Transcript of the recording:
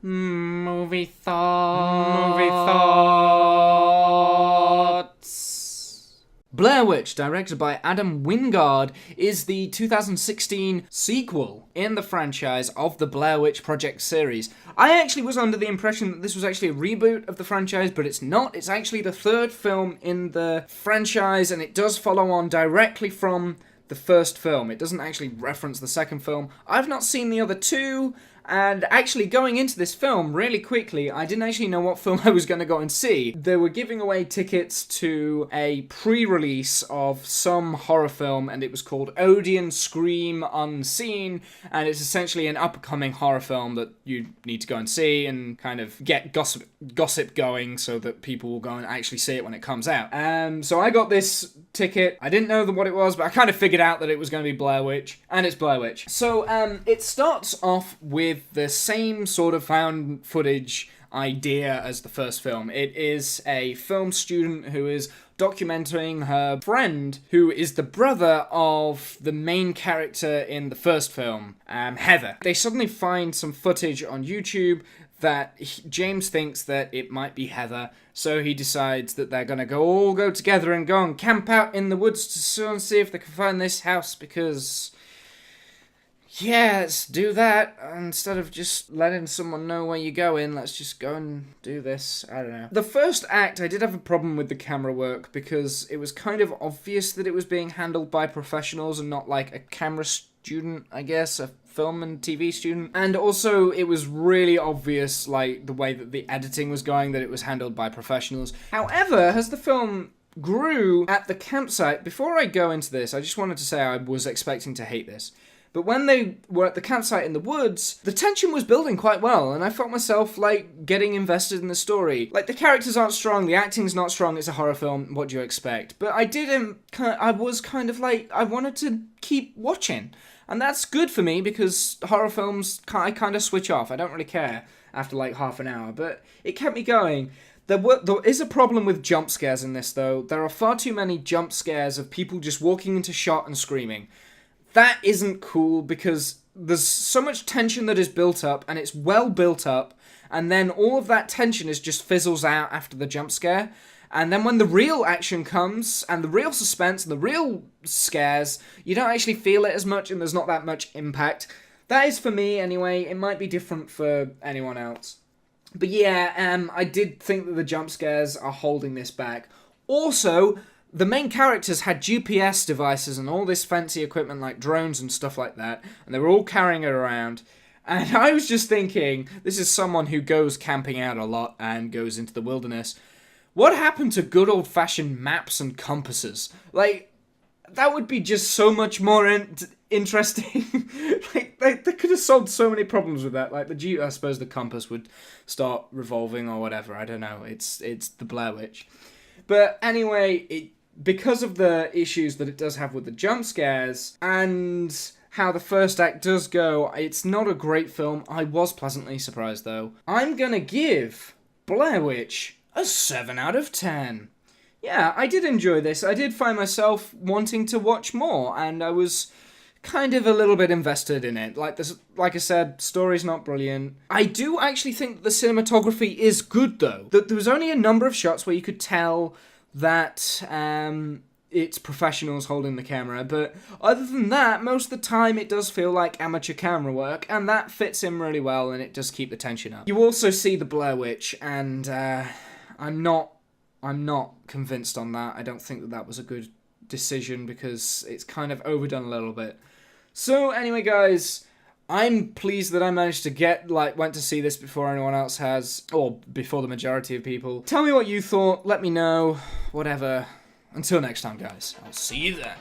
Movie thoughts. Blair Witch, directed by Adam Wingard, is the 2016 sequel in the franchise of the Blair Witch Project series. I actually was under the impression that this was actually a reboot of the franchise, but it's not. It's actually the third film in the franchise, and it does follow on directly from the first film. It doesn't actually reference the second film. I've not seen the other two, and actually going into this film really quickly, I didn't actually know what film I was going to go and see. They were giving away tickets to a pre-release of some horror film, and it was called Odeon Scream Unseen, and it's essentially an up-and-coming horror film that you need to go and see and kind of get gossip going so that people will go and actually see it when it comes out. So I got this ticket. I didn't know what it was, but I kind of figured out that it was going to be Blair Witch, and it's Blair Witch. So it starts off with the same sort of found footage idea as the first film. It is a film student who is documenting her friend, who is the brother of the main character in the first film, Heather. They suddenly find some footage on YouTube that James thinks that it might be Heather, so he decides that they're gonna all go together and go and camp out in the woods to see if they can find this house, because yeah, let's do that. Instead of just letting someone know where you're going, let's just go and do this. I don't know. The first act, I did have a problem with the camera work because it was kind of obvious that it was being handled by professionals and not like a camera student, I guess, a film and TV student. And also, it was really obvious, like, the way that the editing was going, that it was handled by professionals. However, as the film grew at the campsite, before I go into this, I just wanted to say I was expecting to hate this. But when they were at the campsite in the woods, the tension was building quite well, and I felt myself, like, getting invested in the story. Like, the characters aren't strong, the acting's not strong, it's a horror film, what do you expect? But I was kind of like, I wanted to keep watching. And that's good for me, because horror films, I kind of switch off. I don't really care after, like, half an hour, but it kept me going. There is a problem with jump scares in this, though. There are far too many jump scares of people just walking into shot and screaming. That isn't cool because there's so much tension that is built up, and it's well built up, and then all of that tension just fizzles out after the jump scare. And then when the real action comes, and the real suspense, and the real scares, you don't actually feel it as much, and there's not that much impact. That is for me, anyway. It might be different for anyone else. But yeah, I did think that the jump scares are holding this back. Also, the main characters had GPS devices and all this fancy equipment like drones and stuff like that, and they were all carrying it around. And I was just thinking, this is someone who goes camping out a lot and goes into the wilderness. What happened to good old-fashioned maps and compasses? Like, that would be just so much more interesting. Like, they could have solved so many problems with that. Like, I suppose the compass would start revolving or whatever. I don't know. It's the Blair Witch. But anyway, because of the issues that it does have with the jump scares and how the first act does go, it's not a great film. I was pleasantly surprised, though. I'm gonna give Blair Witch a 7 out of 10. Yeah, I did enjoy this. I did find myself wanting to watch more, and I was kind of a little bit invested in it. Like I said, story's not brilliant. I do actually think that the cinematography is good, though. There was only a number of shots where you could tell that it's professionals holding the camera, but other than that, most of the time it does feel like amateur camera work, and that fits in really well, and it does keep the tension up. You also see the Blair Witch, and I'm not convinced on that. I don't think that was a good decision because it's kind of overdone a little bit. So anyway, guys, I'm pleased that I managed to went to see this before anyone else has, or before the majority of people. Tell me what you thought, let me know, whatever. Until next time, guys, I'll see you then.